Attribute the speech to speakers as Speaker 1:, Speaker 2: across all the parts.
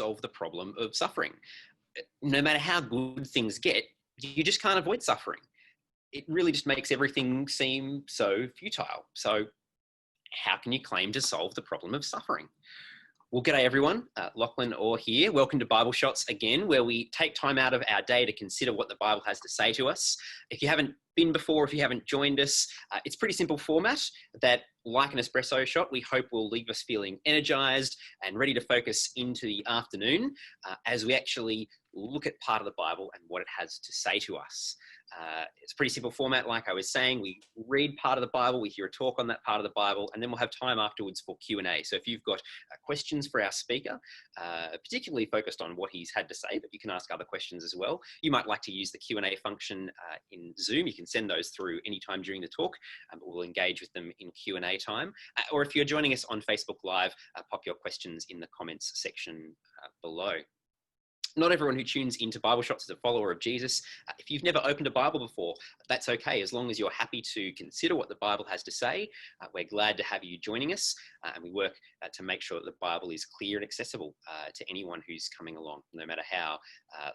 Speaker 1: solve the problem of suffering. No matter how good things get, you just can't avoid suffering. It really just makes everything seem so futile. So how can you claim to solve the problem of suffering? Well, g'day everyone. Lachlan Orr here. Welcome to Bible Shots again, where we take time out of our day to consider what the Bible has to say to us. If you haven't been before, if you haven't joined us, it's a pretty simple format that, like an espresso shot, we hope will leave us feeling energized and ready to focus into the afternoon as we actually look at part of the Bible and what it has to say to us. It's a pretty simple format. Like I was saying, we read part of the Bible, we hear a talk on that part of the Bible, and then we'll have time afterwards for Q&A. So if you've got questions for our speaker, particularly focused on what he's had to say, but you can ask other questions as well. You might like to use the Q&A function in Zoom. You can send those through anytime during the talk, but we'll engage with them in Q&A time. Or if you're joining us on Facebook Live, pop your questions in the comments section below. Not everyone who tunes into Bible Shots is a follower of Jesus. If you've never opened a Bible before, that's okay. As long as you're happy to consider what the Bible has to say, we're glad to have you joining us. And we work to make sure that the Bible is clear and accessible to anyone who's coming along, no matter how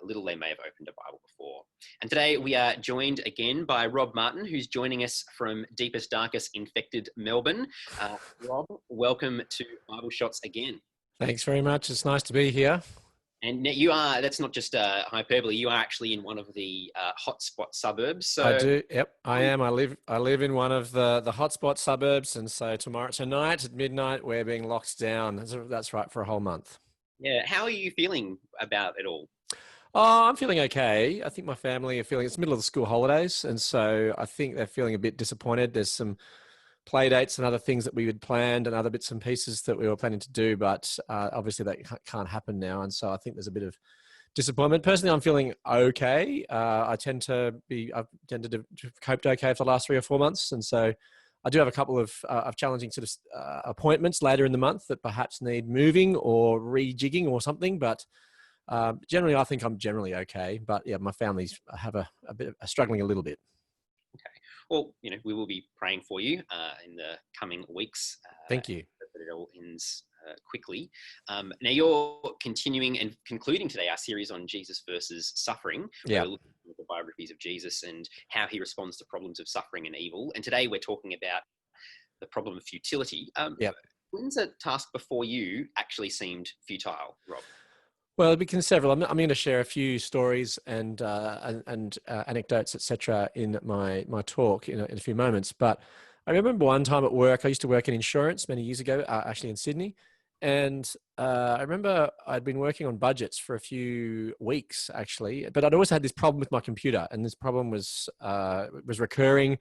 Speaker 1: little they may have opened a Bible before. And today we are joined again by Rob Martin, who's joining us from deepest, darkest, infected Melbourne. Rob, welcome to Bible Shots again.
Speaker 2: Thanks very much. It's nice to be here.
Speaker 1: And you are, that's not just hyperbole, you are actually in one of the hotspot suburbs. So
Speaker 2: I do, yep, I am. I live in one of the hotspot suburbs, and so tonight at midnight, we're being locked down. That's right, for a whole month.
Speaker 1: Yeah, how are you feeling about it all?
Speaker 2: Oh, I'm feeling okay. I think my family are feeling, it's the middle of the school holidays, and so I think they're feeling a bit disappointed. There's some play dates and other things that we had planned and other bits and pieces that we were planning to do, but obviously that can't happen now. And so I think there's a bit of disappointment. Personally, I'm feeling okay. I've tended to have coped okay for the last 3 or 4 months. And so I do have a couple of challenging sort of appointments later in the month that perhaps need moving or rejigging or something. But generally, I think I'm generally okay. But yeah, my family's have a bit of struggling a little bit.
Speaker 1: Well, you know, we will be praying for you in the coming weeks.
Speaker 2: Thank you.
Speaker 1: That it all ends quickly. Now, you're continuing and concluding today our series on Jesus versus suffering.
Speaker 2: Yeah.
Speaker 1: We're looking at the biographies of Jesus and how he responds to problems of suffering and evil. And today we're talking about the problem of futility.
Speaker 2: Yeah.
Speaker 1: When's a task before you actually seemed futile, Rob?
Speaker 2: Well, it becomes several. I'm going to share a few stories and anecdotes, etc., in my talk in a few moments. But I remember one time at work. I used to work in insurance many years ago, actually in Sydney, and I remember I'd been working on budgets for a few weeks, actually. But I'd always had this problem with my computer, and this problem was recurring.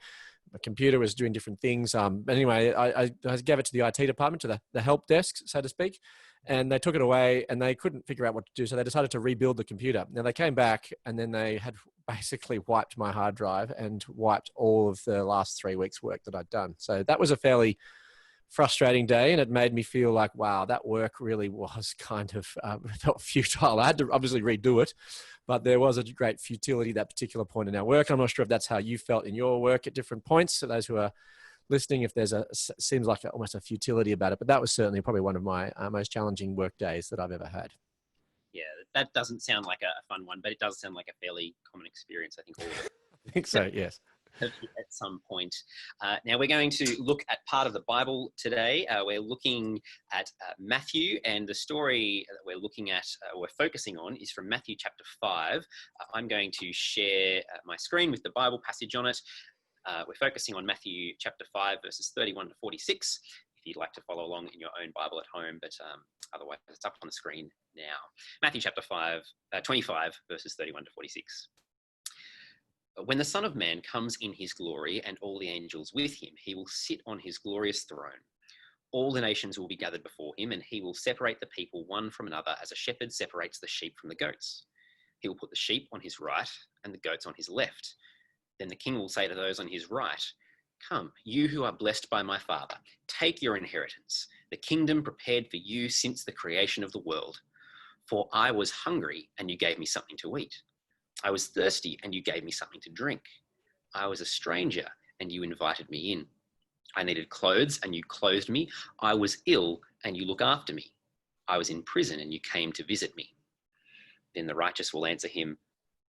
Speaker 2: My computer was doing different things. But anyway, I gave it to the IT department, to the help desk, so to speak. And they took it away and they couldn't figure out what to do. So they decided to rebuild the computer. Now they came back and then they had basically wiped my hard drive and wiped all of the last 3 weeks' work that I'd done. So that was a fairly frustrating day, and it made me feel like, wow, that work really was kind of felt futile. I had to obviously redo it, but there was a great futility at that particular point in our work. I'm not sure if that's how you felt in your work at different points. So those who are listening, if there's seems like almost a futility about it, but that was certainly probably one of my most challenging work days that I've ever had.
Speaker 1: Yeah, that doesn't sound like a fun one, but it does sound like a fairly common experience. I think all of it.
Speaker 2: I think so, yes.
Speaker 1: At some point. Now we're going to look at part of the Bible today. We're looking at Matthew, and the story that we're looking at, we're focusing on, is from Matthew chapter 5. I'm going to share my screen with the Bible passage on it. We're focusing on Matthew chapter 5, verses 31 to 46, if you'd like to follow along in your own Bible at home, but otherwise it's up on the screen now. Matthew chapter 25, verses 31 to 46. When the Son of Man comes in his glory and all the angels with him, he will sit on his glorious throne. All the nations will be gathered before him, and he will separate the people one from another as a shepherd separates the sheep from the goats. He will put the sheep on his right and the goats on his left. Then the king will say to those on his right, "Come, you who are blessed by my Father, take your inheritance, the kingdom prepared for you since the creation of the world. For I was hungry, and you gave me something to eat. I was thirsty, and you gave me something to drink. I was a stranger, and you invited me in. I needed clothes, and you clothed me. I was ill, and you looked after me. I was in prison and you came to visit me. Then the righteous will answer him,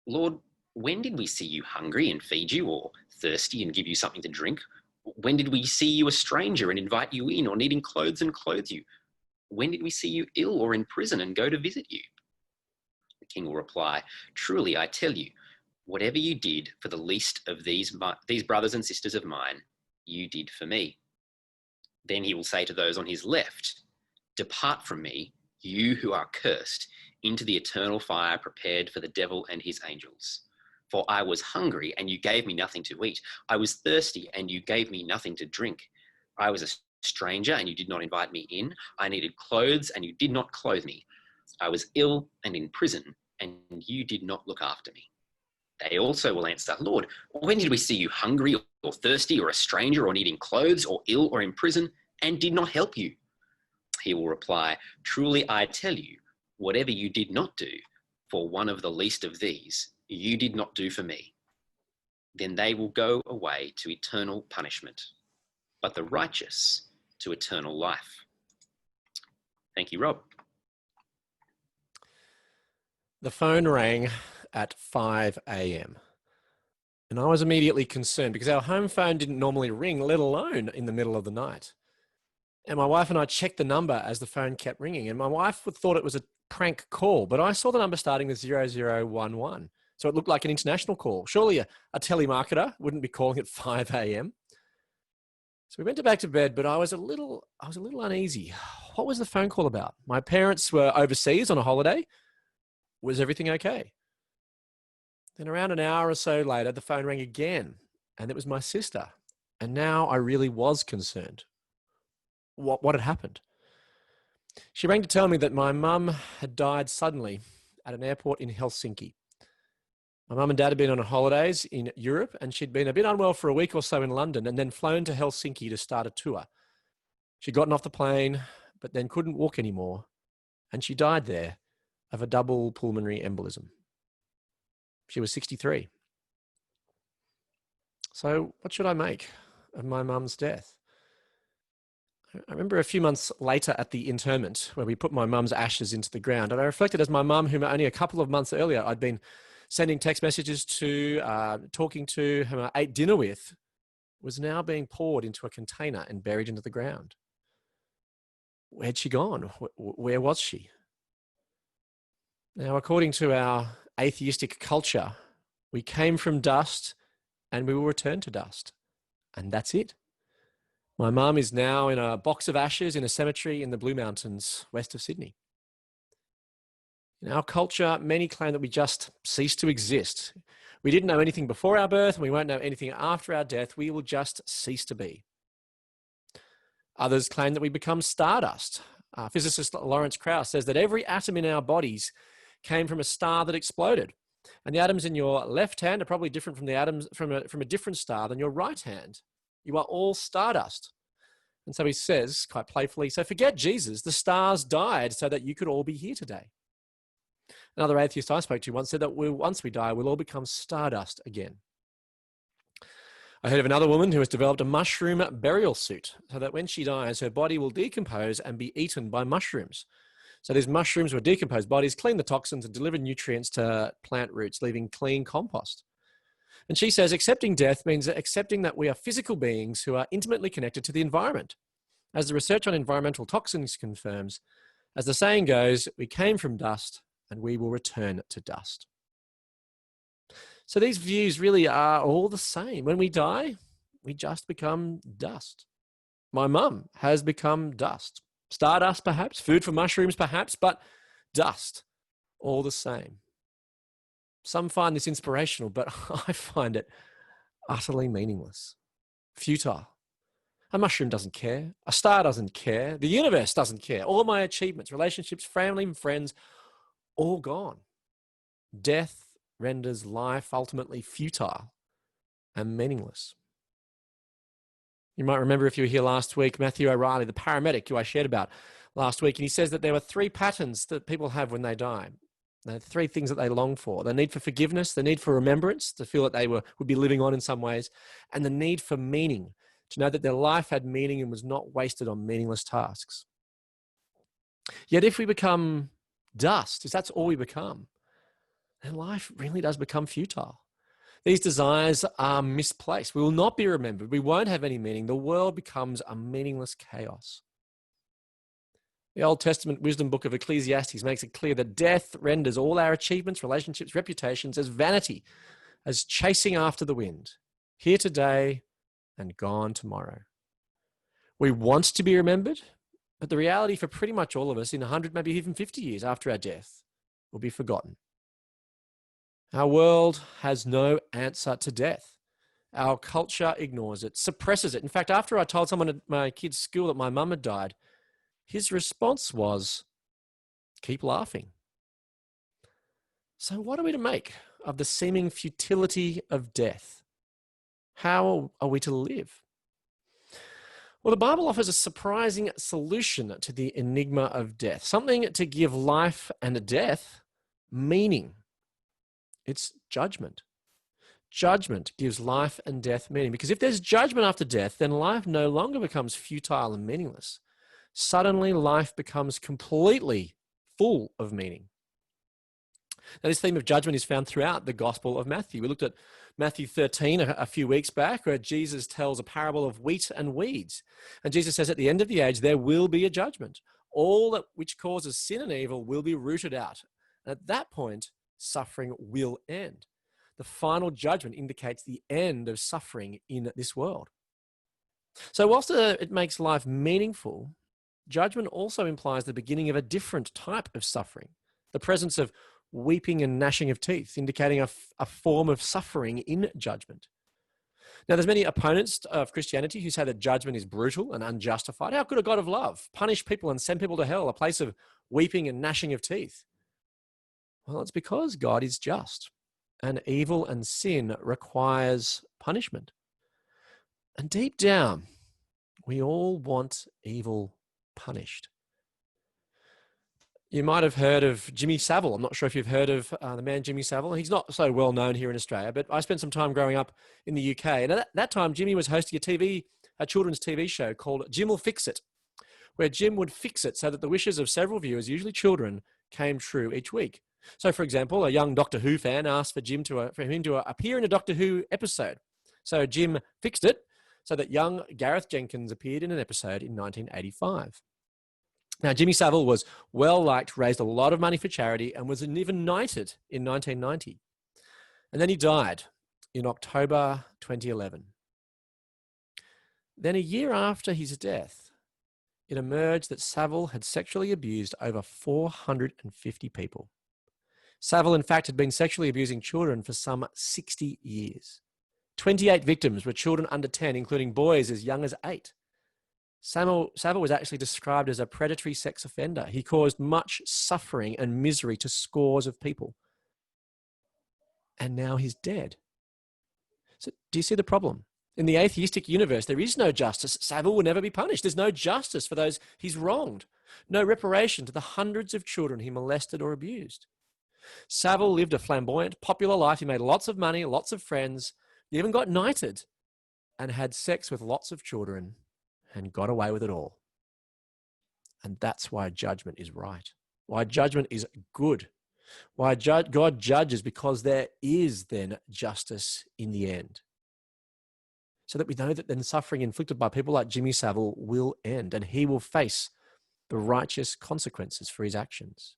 Speaker 1: Lord, when did we see you hungry and feed you, or thirsty and give you something to drink? When did we see you a stranger and invite you in, or needing clothes and clothe you? When did we see you ill or in prison and go to visit you? The king will reply, Truly, I tell you, whatever you did for the least of these brothers and sisters of mine, you did for me. Then he will say to those on his left, Depart from me, you who are cursed, into the eternal fire prepared for the devil and his angels. For I was hungry, and you gave me nothing to eat. I was thirsty, and you gave me nothing to drink. I was a stranger, and you did not invite me in. I needed clothes, and you did not clothe me. I was ill and in prison, and you did not look after me. They also will answer, Lord, when did we see you hungry or thirsty or a stranger or needing clothes or ill or in prison and did not help you? He will reply, Truly I tell you, whatever you did not do for one of the least of these, you did not do for me. Then they will go away to eternal punishment, but the righteous to eternal life. Thank you, Rob.
Speaker 2: The phone rang at 5 a.m. and I was immediately concerned because our home phone didn't normally ring, let alone in the middle of the night. And my wife and I checked the number as the phone kept ringing, and my wife thought it was a prank call, but I saw the number starting with 0011. So it looked like an international call. Surely a telemarketer wouldn't be calling at 5 a.m. So we went back to bed, but I was a little uneasy. What was the phone call about? My parents were overseas on a holiday. Was everything okay? Then around an hour or so later, the phone rang again, and it was my sister. And now I really was concerned. What had happened? She rang to tell me that my mum had died suddenly at an airport in Helsinki. My mum and dad had been on holidays in Europe, and she'd been a bit unwell for a week or so in London and then flown to Helsinki to start a tour. She'd gotten off the plane, but then couldn't walk anymore, and she died there of a double pulmonary embolism. She was 63. So what should I make of my mum's death? I remember a few months later at the interment where we put my mum's ashes into the ground, and I reflected as my mum, whom only a couple of months earlier I'd been sending text messages to, talking to, whom I ate dinner with, was now being poured into a container and buried into the ground. Where'd she gone? Where was she? Now, according to our atheistic culture, we came from dust and we will return to dust. And that's it. My mum is now in a box of ashes in a cemetery in the Blue Mountains, west of Sydney. In our culture, many claim that we just cease to exist. We didn't know anything before our birth and we won't know anything after our death. We will just cease to be. Others claim that we become stardust. Physicist Lawrence Krauss says that every atom in our bodies came from a star that exploded. And the atoms in your left hand are probably different from the atoms from a different star than your right hand. You are all stardust. And so he says, quite playfully, so forget Jesus. The stars died so that you could all be here today. Another atheist I spoke to once said that once we die, we'll all become stardust again. I heard of another woman who has developed a mushroom burial suit so that when she dies, her body will decompose and be eaten by mushrooms. So these mushrooms will decompose bodies, clean the toxins and deliver nutrients to plant roots, leaving clean compost. And she says accepting death means accepting that we are physical beings who are intimately connected to the environment. As the research on environmental toxins confirms, as the saying goes, we came from dust and we will return to dust. So these views really are all the same. When we die, we just become dust. My mum has become dust. Stardust perhaps, food for mushrooms perhaps, but dust, all the same. Some find this inspirational, but I find it utterly meaningless, futile. A mushroom doesn't care. A star doesn't care. The universe doesn't care. All my achievements, relationships, family and friends, all gone. Death renders life ultimately futile and meaningless. You might remember if you were here last week, Matthew O'Reilly, the paramedic who I shared about last week, and he says that there were 3 patterns that people have when they die. There are 3 things that they long for. The need for forgiveness, the need for remembrance, to feel that they would be living on in some ways, and the need for meaning, to know that their life had meaning and was not wasted on meaningless tasks. Yet if we become dust, if that's all we become, then life really does become futile. These desires are misplaced. We will not be remembered. We won't have any meaning. The world becomes a meaningless chaos. The Old Testament wisdom book of Ecclesiastes makes it clear that death renders all our achievements, relationships, reputations as vanity, as chasing after the wind, here today and gone tomorrow. We want to be remembered, but the reality for pretty much all of us in 100, maybe even 50 years after our death will be forgotten. Our world has no answer to death. Our culture ignores it, suppresses it. In fact, after I told someone at my kid's school that my mum had died, his response was, keep laughing. So what are we to make of the seeming futility of death? How are we to live? Well, the Bible offers a surprising solution to the enigma of death, something to give life and death meaning. It's judgment. Judgment gives life and death meaning, because if there's judgment after death, then life no longer becomes futile and meaningless. Suddenly, life becomes completely full of meaning. Now, this theme of judgment is found throughout the Gospel of Matthew. We looked at Matthew 13 a few weeks back, where Jesus tells a parable of wheat and weeds. And Jesus says at the end of the age, there will be a judgment. All that which causes sin and evil will be rooted out. And at that point, suffering will end. The final judgment indicates the end of suffering in this world. So whilst it makes life meaningful, judgment also implies the beginning of a different type of suffering, the presence of weeping and gnashing of teeth, indicating a form of suffering in judgment. Now, there's many opponents of Christianity who say that judgment is brutal and unjustified. How could a God of love punish people and send people to hell, a place of weeping and gnashing of teeth? Well, it's because God is just, and evil and sin requires punishment. And deep down, we all want evil punished. You might have heard of Jimmy Savile. I'm not sure if you've heard of the man Jimmy Savile. He's not so well known here in Australia, but I spent some time growing up in the UK. And at that time, Jimmy was hosting a children's TV show called Jim Will Fix It, where Jim would fix it so that the wishes of several viewers, usually children, came true each week. So, for example, a young Doctor Who fan asked for him to appear in a Doctor Who episode. So Jim fixed it so that young Gareth Jenkins appeared in an episode in 1985. Now, Jimmy Savile was well-liked, raised a lot of money for charity, and was even knighted in 1990. And then he died in October 2011. Then a year after his death, it emerged that Savile had sexually abused over 450 people. Savile, in fact, had been sexually abusing children for some 60 years. 28 victims were children under 10, including boys as young as 8. Savile was actually described as a predatory sex offender. He caused much suffering and misery to scores of people. And now he's dead. So do you see the problem? In the atheistic universe, there is no justice. Savile will never be punished. There's no justice for those he's wronged. No reparation to the hundreds of children he molested or abused. Savile lived a flamboyant, popular life. He made lots of money, lots of friends. He even got knighted and had sex with lots of children and got away with it all. And that's why judgment is right. Why judgment is good. Why God judges, because there is then justice in the end. So that we know that then suffering inflicted by people like Jimmy Savile will end, and he will face the righteous consequences for his actions.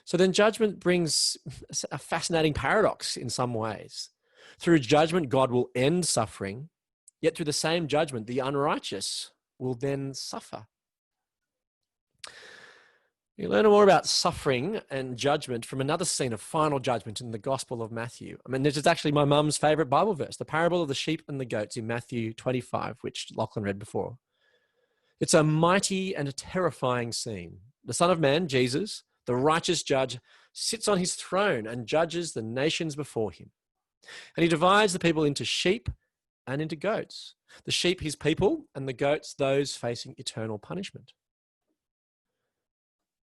Speaker 2: So then judgment brings a fascinating paradox in some ways. Through judgment, God will end suffering, yet through the same judgment, the unrighteous will then suffer. You learn more about suffering and judgment from another scene of final judgment in the Gospel of Matthew. I mean, this is actually my mum's favorite Bible verse, the parable of the sheep and the goats in Matthew 25, which Lachlan read before. It's a mighty and a terrifying scene. The Son of Man, Jesus, the righteous judge, sits on his throne and judges the nations before him. And he divides the people into sheep and into goats. The sheep, his people, and the goats, those facing eternal punishment.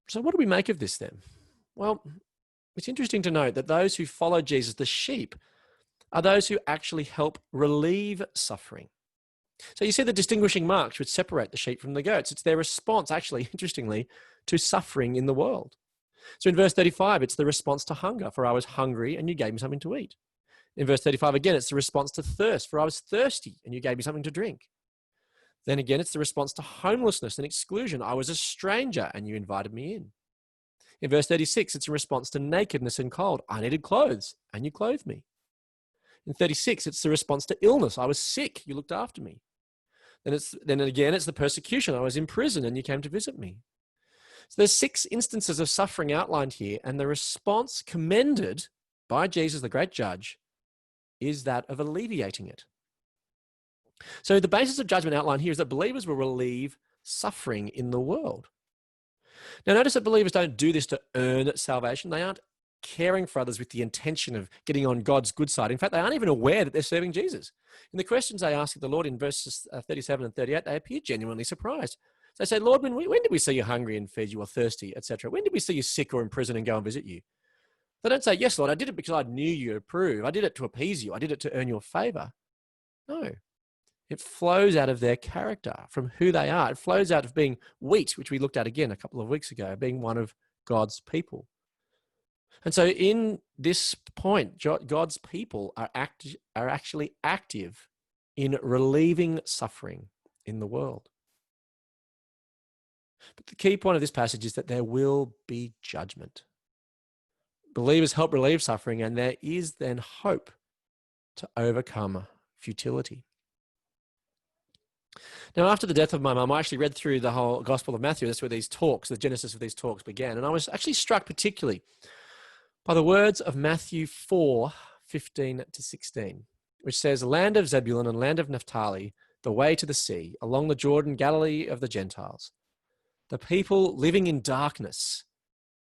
Speaker 2: So what do we make of this then? Well, it's interesting to note that those who follow Jesus, the sheep, are those who actually help relieve suffering. So you see the distinguishing marks which separate the sheep from the goats. It's their response, actually, interestingly, to suffering in the world. So in verse 35, it's the response to hunger, for I was hungry and you gave me something to eat. In verse 35, again, it's the response to thirst, for I was thirsty and you gave me something to drink. Then again, it's the response to homelessness and exclusion. I was a stranger and you invited me in. In verse 36, it's a response to nakedness and cold. I needed clothes and you clothed me. In 36, it's the response to illness. I was sick, you looked after me. Then again, it's the persecution. I was in prison and you came to visit me. So there's 6 instances of suffering outlined here, and the response commended by Jesus, the great judge, is that of alleviating it. So the basis of judgment outlined here is that believers will relieve suffering in the world. Now notice that believers don't do this to earn salvation. They aren't caring for others with the intention of getting on God's good side. In fact, they aren't even aware that they're serving Jesus. In the questions they ask of the Lord in verses 37 and 38, they appear genuinely surprised. So they say, Lord, when did we see you hungry and fed you, or thirsty, etc.? When did we see you sick or in prison and go and visit you? They don't say, yes, Lord, I did it because I knew you approve. I did it to appease you. I did it to earn your favor. No. It flows out of their character, from who they are. It flows out of being wheat, which we looked at again a couple of weeks ago, being one of God's people. And so in this point, God's people are actually active in relieving suffering in the world. But the key point of this passage is that there will be judgment. Believers help relieve suffering, and there is then hope to overcome futility. Now, after the death of my mum, I actually read through the whole Gospel of Matthew. That's where these talks, the genesis of these talks began. And I was actually struck particularly by the words of Matthew 4:15 to 16, which says, land of Zebulun and land of Naphtali, the way to the sea, along the Jordan, Galilee of the Gentiles. The people living in darkness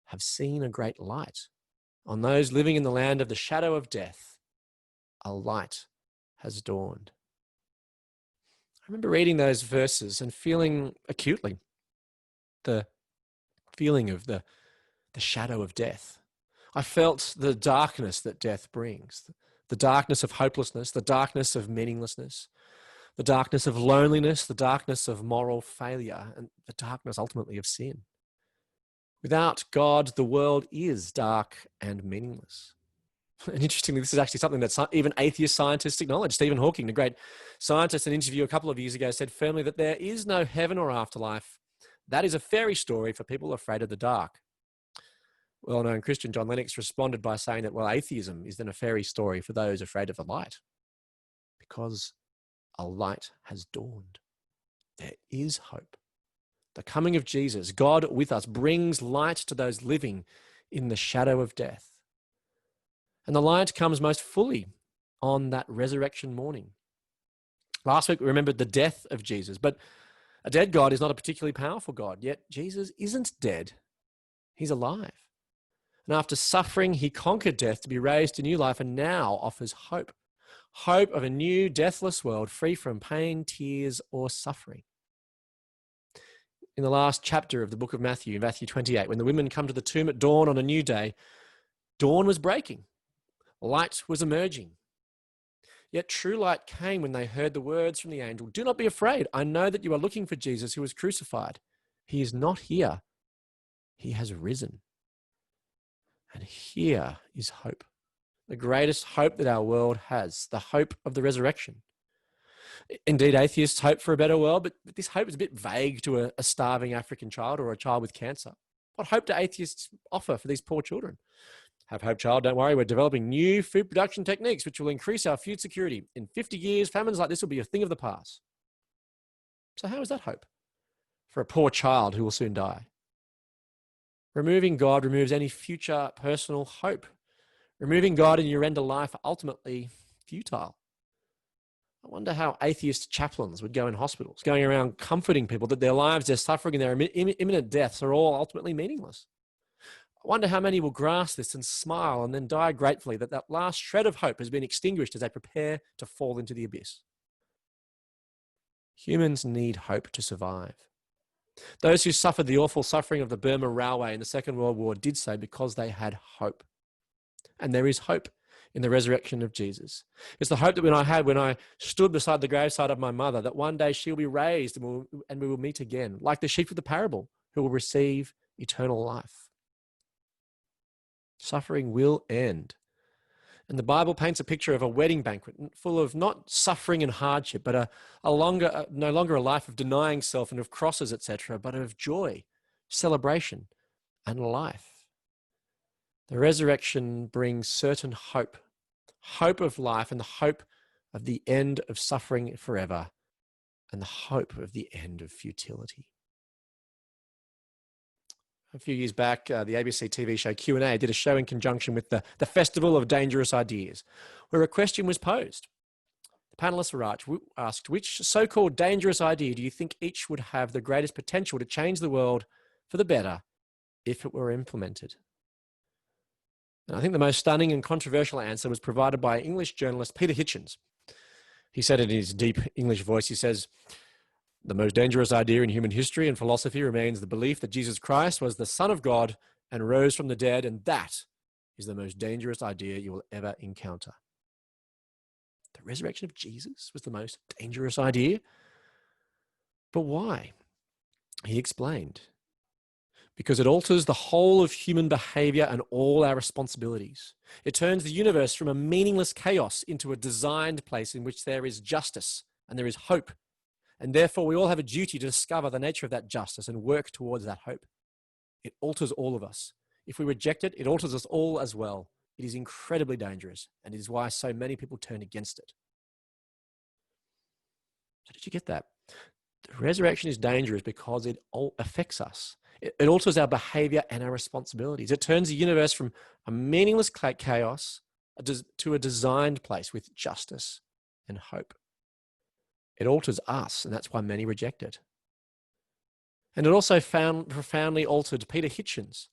Speaker 2: have seen a great light. On those living in the land of the shadow of death, a light has dawned. I remember reading those verses and feeling acutely the feeling of the shadow of death. I felt the darkness that death brings, the darkness of hopelessness, the darkness of meaninglessness, the darkness of loneliness, the darkness of moral failure, and the darkness ultimately of sin. Without God, the world is dark and meaningless. And interestingly, this is actually something that even atheist scientists acknowledge. Stephen Hawking, the great scientist, in an interview a couple of years ago, said firmly that there is no heaven or afterlife. That is a fairy story for people afraid of the dark. Well-known Christian John Lennox responded by saying that, well, atheism is then a fairy story for those afraid of the light, because a light has dawned. There is hope. The coming of Jesus, God with us, brings light to those living in the shadow of death. And the light comes most fully on that resurrection morning. Last week, we remembered the death of Jesus, but a dead God is not a particularly powerful God, yet Jesus isn't dead. He's alive. And after suffering, he conquered death to be raised to new life and now offers hope. Hope of a new deathless world free from pain, tears, or suffering. In the last chapter of the book of Matthew, Matthew 28, when the women come to the tomb at dawn on a new day, dawn was breaking. Light was emerging. Yet true light came when they heard the words from the angel, do not be afraid. I know that you are looking for Jesus who was crucified. He is not here. He has risen. And here is hope. The greatest hope that our world has, the hope of the resurrection. Indeed, atheists hope for a better world, but this hope is a bit vague to a starving African child or a child with cancer. What hope do atheists offer for these poor children? Have hope, child, don't worry. We're developing new food production techniques which will increase our food security. In 50 years, famines like this will be a thing of the past. So how is that hope for a poor child who will soon die? Removing God removes any future personal hope. Removing God in your end of life are ultimately futile. I wonder how atheist chaplains would go in hospitals, going around comforting people that their lives, their suffering, and their imminent deaths are all ultimately meaningless. I wonder how many will grasp this and smile and then die gratefully that that last shred of hope has been extinguished as they prepare to fall into the abyss. Humans need hope to survive. Those who suffered the awful suffering of the Burma Railway in the Second World War did so because they had hope. And there is hope in the resurrection of Jesus. It's the hope that when I stood beside the graveside of my mother, that one day she'll be raised and we will meet again, like the sheep of the parable, who will receive eternal life. Suffering will end. And the Bible paints a picture of a wedding banquet full of not suffering and hardship, but no longer a life of denying self and of crosses, etc., but of joy, celebration, and life. The resurrection brings certain hope of life and the hope of the end of suffering forever and the hope of the end of futility. A few years back, the ABC TV show Q&A did a show in conjunction with the Festival of Dangerous Ideas, where a question was posed. The panelists were asked, which so-called dangerous idea do you think each would have the greatest potential to change the world for the better if it were implemented? And I think the most stunning and controversial answer was provided by English journalist Peter Hitchens. He said in his deep English voice, he says, "The most dangerous idea in human history and philosophy remains the belief that Jesus Christ was the Son of God and rose from the dead, and that is the most dangerous idea you will ever encounter." The resurrection of Jesus was the most dangerous idea? But why? He explained. Because it alters the whole of human behavior and all our responsibilities. It turns the universe from a meaningless chaos into a designed place in which there is justice and there is hope. And therefore, we all have a duty to discover the nature of that justice and work towards that hope. It alters all of us. If we reject it, it alters us all as well. It is incredibly dangerous, and it is why so many people turn against it. So did you get that? The resurrection is dangerous because it affects us. It alters our behavior and our responsibilities. It turns the universe from a meaningless chaos to a designed place with justice and hope. It alters us, and that's why many reject it. And it also profoundly altered Peter Hitchens,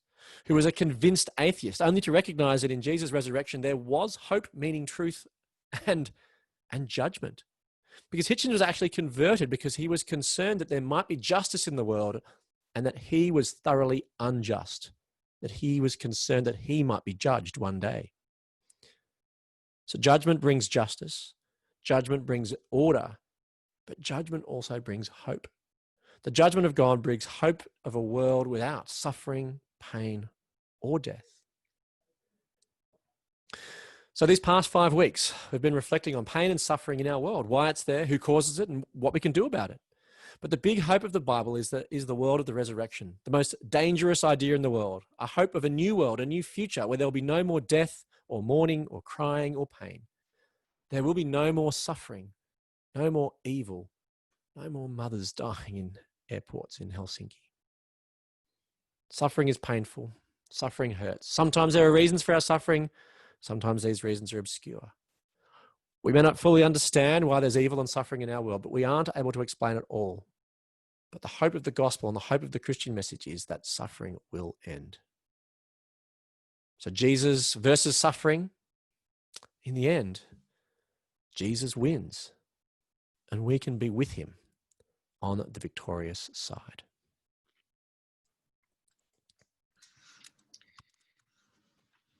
Speaker 2: who was a convinced atheist, only to recognize that in Jesus' resurrection there was hope, meaning, truth, and judgment. Because Hitchens was actually converted because he was concerned that there might be justice in the world and that he was thoroughly unjust, that he was concerned that he might be judged one day. So judgment brings justice, judgment brings order, but judgment also brings hope. The judgment of God brings hope of a world without suffering, pain, or death. So these past 5 weeks, we've been reflecting on pain and suffering in our world, why it's there, who causes it, and what we can do about it. But the big hope of the Bible is the world of the resurrection, the most dangerous idea in the world, a hope of a new world, a new future where there will be no more death or mourning or crying or pain. There will be no more suffering, no more evil, no more mothers dying in airports in Helsinki. Suffering is painful. Suffering hurts. Sometimes there are reasons for our suffering. Sometimes these reasons are obscure. We may not fully understand why there's evil and suffering in our world, but we aren't able to explain it all. But the hope of the gospel and the hope of the Christian message is that suffering will end. So Jesus versus suffering, in the end, Jesus wins, and we can be with him on the victorious side.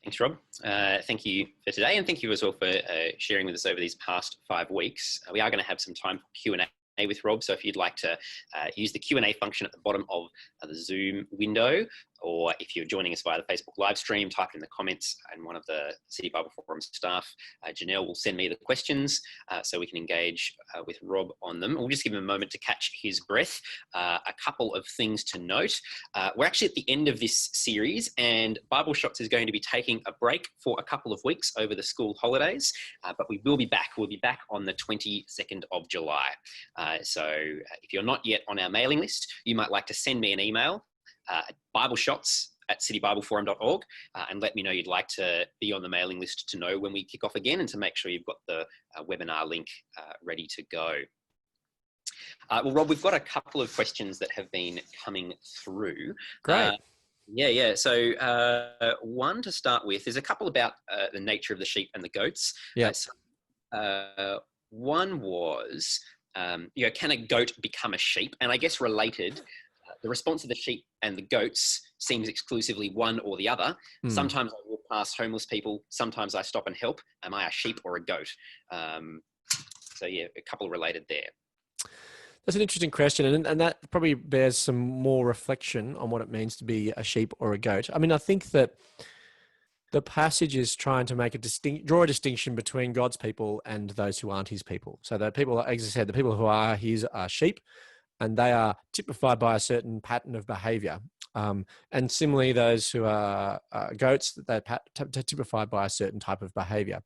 Speaker 1: Thanks, Rob. Thank you for today, and thank you as well for sharing with us over these past 5 weeks. We are going to have some time for Q&A with Rob, so if you'd like to use the Q&A function at the bottom of the Zoom window, or if you're joining us via the Facebook live stream, type it in the comments, and one of the City Bible Forum staff, Janelle, will send me the questions so we can engage with Rob on them. We'll just give him a moment to catch his breath. A couple of things to note. We're actually at the end of this series, and Bible Shots is going to be taking a break for a couple of weeks over the school holidays, but we will be back. We'll be back on the 22nd of July. So if you're not yet on our mailing list, you might like to send me an email at bibleshots@citybibleforum.org and let me know you'd like to be on the mailing list to know when we kick off again and to make sure you've got the webinar link ready to go. Well, Rob, we've got a couple of questions that have been coming through.
Speaker 2: Great.
Speaker 1: Yeah. So one to start with, there's a couple about the nature of the sheep and the goats.
Speaker 2: Yes.
Speaker 1: One was, can a goat become a sheep? And I guess related, the response of the sheep and the goats seems exclusively one or the other. Sometimes I walk past homeless people. Sometimes I stop and help. Am I a sheep or a goat? So yeah, a couple related there.
Speaker 2: That's an interesting question, and that probably bears some more reflection on what it means to be a sheep or a goat. I mean, I think that the passage is trying to make draw a distinction between God's people and those who aren't his people. So the people, as I said, the people who are his are sheep, and they are typified by a certain pattern of behavior. And similarly, those who are goats, they're typified by a certain type of behavior.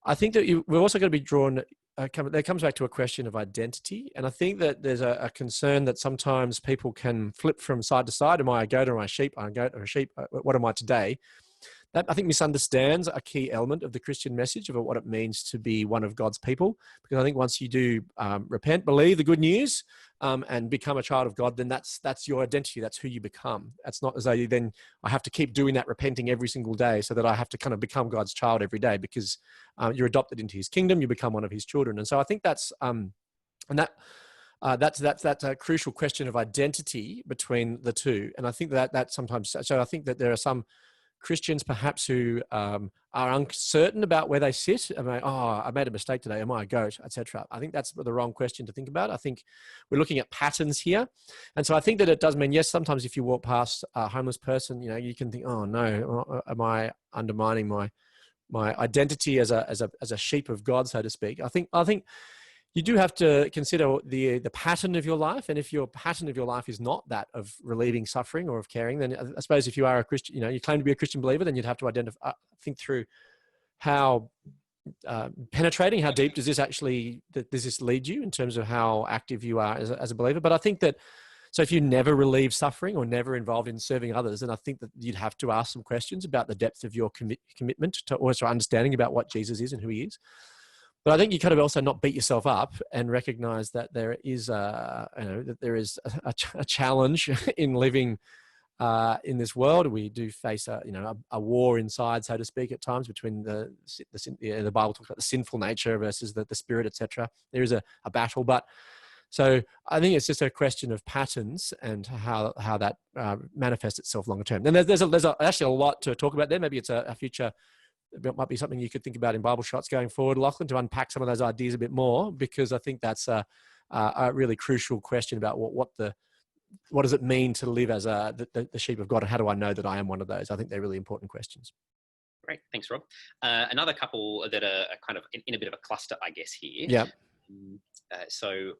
Speaker 2: I think that we're also going to be drawn, that comes back to a question of identity. And I think that there's a concern that sometimes people can flip from side to side. Am I a goat or am I a sheep? I'm a goat or a sheep. What am I today? That, I think, misunderstands a key element of the Christian message of what it means to be one of God's people. Because I think once you do repent, believe the good news, and become a child of God, then that's your identity. That's who you become. That's not as though I have to keep doing that repenting every single day so that I have to kind of become God's child every day, because you're adopted into his kingdom. You become one of his children. And so I think that's a crucial question of identity between the two. And I think that sometimes, so I think that there are some Christians perhaps who are uncertain about where they sit. I made a mistake today. Am I a goat, etc. I think that's the wrong question to think about. I think we're looking at patterns here. And so I think that it does mean, yes, sometimes if you walk past a homeless person, you can think, oh no, am I undermining my identity as a sheep of God, so to speak. I think you do have to consider the pattern of your life. And if your pattern of your life is not that of relieving suffering or of caring, then I suppose if you are a Christian, you claim to be a Christian believer, then you'd have to think through how penetrating, how deep does this lead you in terms of how active you are as a believer. But I think that, so if you never relieve suffering or never involved in serving others, then I think that you'd have to ask some questions about the depth of your commitment to also understanding about what Jesus is and who he is. But I think you kind of also not beat yourself up and recognize that there is a challenge in living in this world. We do face a war inside, so to speak, at times between the Bible talks about the sinful nature versus the spirit, etc. There is a battle, but so I think it's just a question of patterns and how that manifests itself longer term. And there's actually a lot to talk about there. Maybe it's a future. It might be something you could think about in Bible shots going forward, Lachlan, to unpack some of those ideas a bit more, because I think that's a really crucial question about what does it mean to live as the sheep of God, and how do I know that I am one of those? I think they're really important questions.
Speaker 1: Great, thanks, Rob. Another couple that are kind of in a bit of a cluster, I guess, here.
Speaker 2: Yeah.
Speaker 1: So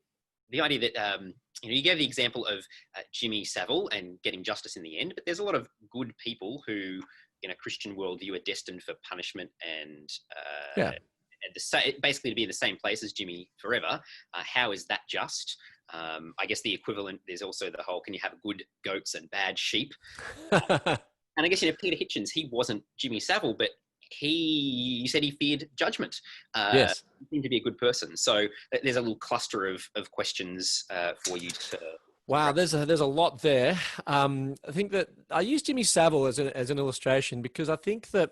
Speaker 1: the idea that you gave the example of Jimmy Savile and getting justice in the end, but there's a lot of good people who, in a Christian worldview, are destined for punishment and basically to be in the same place as Jimmy forever. How is that just? I guess the equivalent, there's also the whole, can you have good goats and bad sheep? And I guess, Peter Hitchens, he wasn't Jimmy Savile, but you said he feared judgment.
Speaker 2: Yes.
Speaker 1: He seemed to be a good person. So there's a little cluster of questions for you to...
Speaker 2: Wow, there's a lot there. I think that I use Jimmy Savile as an illustration because I think that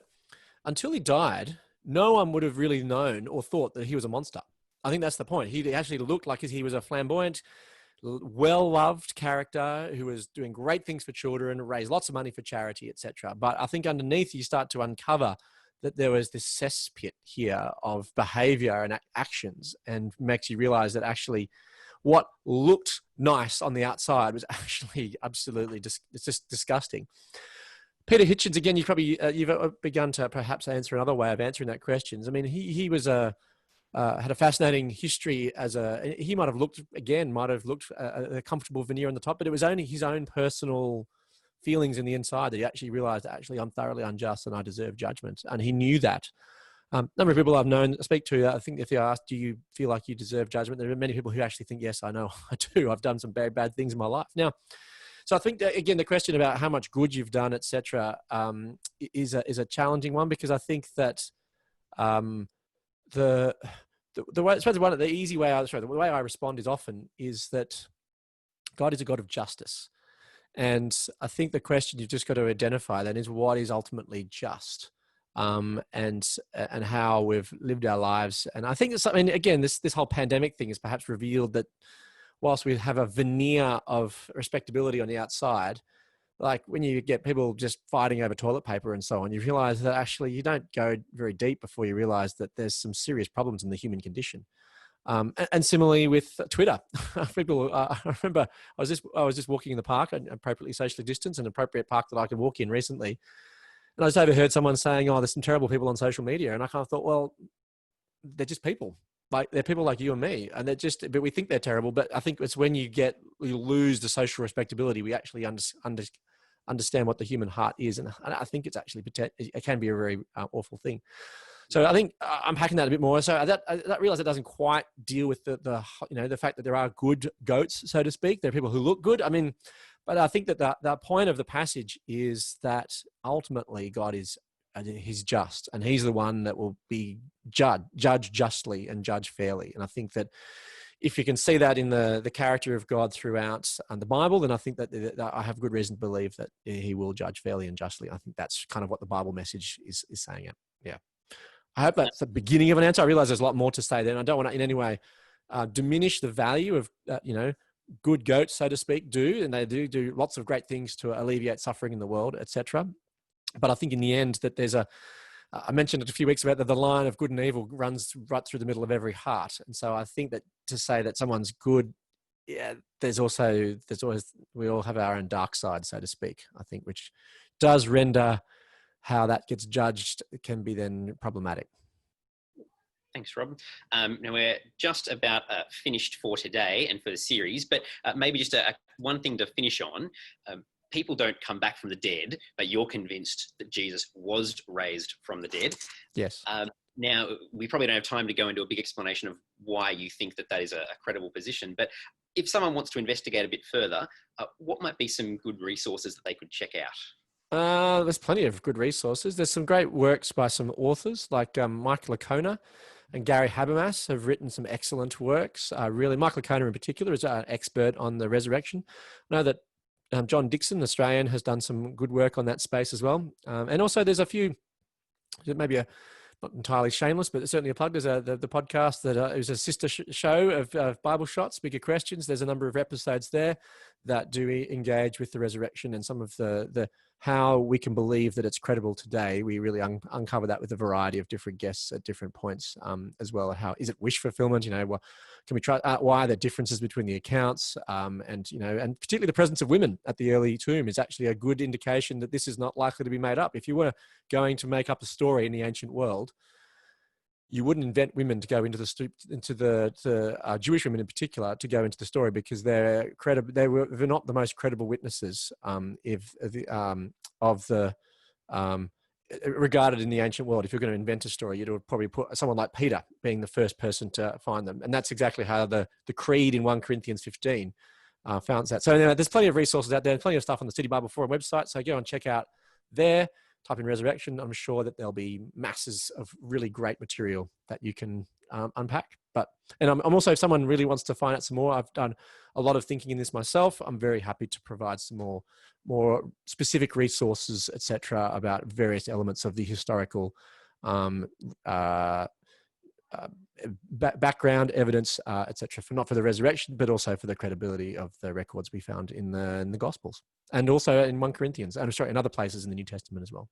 Speaker 2: until he died, no one would have really known or thought that he was a monster. I think that's the point. He actually looked like he was a flamboyant, well-loved character who was doing great things for children, raised lots of money for charity, etc. But I think underneath you start to uncover that there was this cesspit here of behavior and actions, and makes you realize that actually what looked nice on the outside was actually absolutely it's just disgusting. Peter Hitchens, again, you've begun to perhaps answer another way of answering that question. I mean, he was had a fascinating history he might have looked a comfortable veneer on the top, but it was only his own personal feelings in the inside that he actually realized that actually I'm thoroughly unjust and I deserve judgment. And he knew that. Number of people I've speak to, I think if you ask, do you feel like you deserve judgment? There are many people who actually think, yes, I know I do. I've done some bad things in my life. Now, so I think that, again, the question about how much good you've done, etc., is a challenging one, because I think that the way, I suppose the way I respond is that God is a God of justice. And I think the question you've just got to identify then is what is ultimately just, and how we've lived our lives. And I think it's something, again, this whole pandemic thing has perhaps revealed that whilst we have a veneer of respectability on the outside, like when you get people just fighting over toilet paper and so on, you realize that actually you don't go very deep before you realize that there's some serious problems in the human condition. And similarly with Twitter, people. I remember I was just walking in the park, an appropriately socially distanced, an appropriate park that I could walk in recently, and I just overheard someone saying, "Oh, there's some terrible people on social media," and I kind of thought, well, they're just people. Like they're people like you and me, and but we think they're terrible. But I think it's when you lose the social respectability, we actually understand what the human heart is, and I think it's actually it can be a very awful thing. So I think unpacking that a bit more. So I realize it doesn't quite deal with the fact that there are good goats, so to speak. There are people who look good. I mean, but I think that the point of the passage is that ultimately God is he's just, and he's the one that will be judge justly and judge fairly. And I think that if you can see that in the character of God throughout the Bible, then I think that I have good reason to believe that he will judge fairly and justly. I think that's kind of what the Bible message is saying. Yeah. I hope that's the beginning of an answer. I realize there's a lot more to say there, and I don't want to in any way diminish the value of, good goats, so to speak, and they do lots of great things to alleviate suffering in the world, etc. But I think in the end that there's I mentioned it a few weeks ago, that the line of good and evil runs right through the middle of every heart. And so I think that to say that someone's good, there's always, we all have our own dark side, so to speak, I think, which does render how that gets judged can be then problematic.
Speaker 1: Thanks, Rob. Now we're just about finished for today and for the series, but maybe just one thing to finish on. People don't come back from the dead, but you're convinced that Jesus was raised from the dead.
Speaker 2: Yes.
Speaker 1: Now, we probably don't have time to go into a big explanation of why you think that is a credible position, but if someone wants to investigate a bit further, what might be some good resources that they could check out?
Speaker 2: There's plenty of good resources. There's some great works by some authors like Michael Licona and Gary Habermas have written some excellent works. Really, Michael Licona in particular is an expert on the resurrection. I know that John Dixon, Australian, has done some good work on that space as well. And also there's a few, maybe not entirely shameless, but certainly a plug. There's the podcast that is a sister show of Bible Shots, Bigger Questions. There's a number of episodes there that do engage with the resurrection and some of the how we can believe that it's credible today. We really uncover that with a variety of different guests at different points, as well. How is it wish fulfillment? Can we try why are there differences between the accounts? And particularly the presence of women at the early tomb is actually a good indication that this is not likely to be made up. If you were going to make up a story in the ancient world, you wouldn't invent women to go into the Jewish women in particular to go into the story, because they're not the most credible witnesses regarded in the ancient world. If you're going to invent a story, you'd probably put someone like Peter being the first person to find them, and that's exactly how the creed in 1 Corinthians 15 founds that. So there's plenty of resources out there, plenty of stuff on the City Bible Forum website. So go and check out there. Type in resurrection. I'm sure that there'll be masses of really great material that you can unpack. And I'm also, if someone really wants to find out some more, I've done a lot of thinking in this myself. I'm very happy to provide some more specific resources, etc., about various elements of the historical background, evidence, etc., not for the resurrection, but also for the credibility of the records we found in the Gospels, and also in 1 Corinthians, and in other places in the New Testament as well.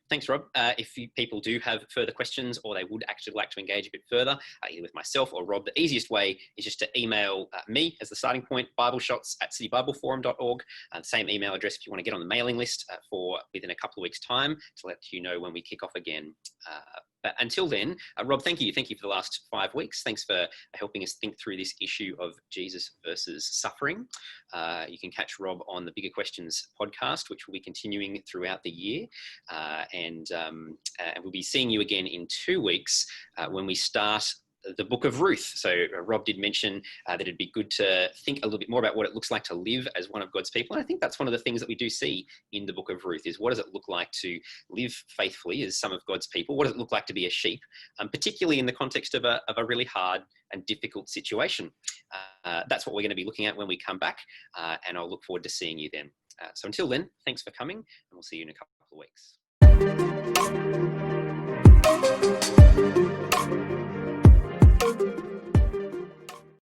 Speaker 1: Thanks, Rob. If people do have further questions, or they would actually like to engage a bit further, either with myself or Rob, the easiest way is just to email me as the starting point, bibleshots@citybibleforum.org. The same email address if you want to get on the mailing list for within a couple of weeks' time to let you know when we kick off again. But until then, Rob, thank you. Thank you for the last 5 weeks. Thanks for helping us think through this issue of Jesus versus suffering. You can catch Rob on the Bigger Questions podcast, which will be continuing throughout the year. And we'll be seeing you again in 2 weeks when we start the book of Ruth. So Rob did mention that it'd be good to think a little bit more about what it looks like to live as one of God's people. And I think that's one of the things that we do see in the book of Ruth is, what does it look like to live faithfully as some of God's people? What does it look like to be a sheep, particularly in the context of a really hard and difficult situation? That's what we're going to be looking at when we come back, and I'll look forward to seeing you then. So until then, thanks for coming, and we'll see you in a couple of weeks.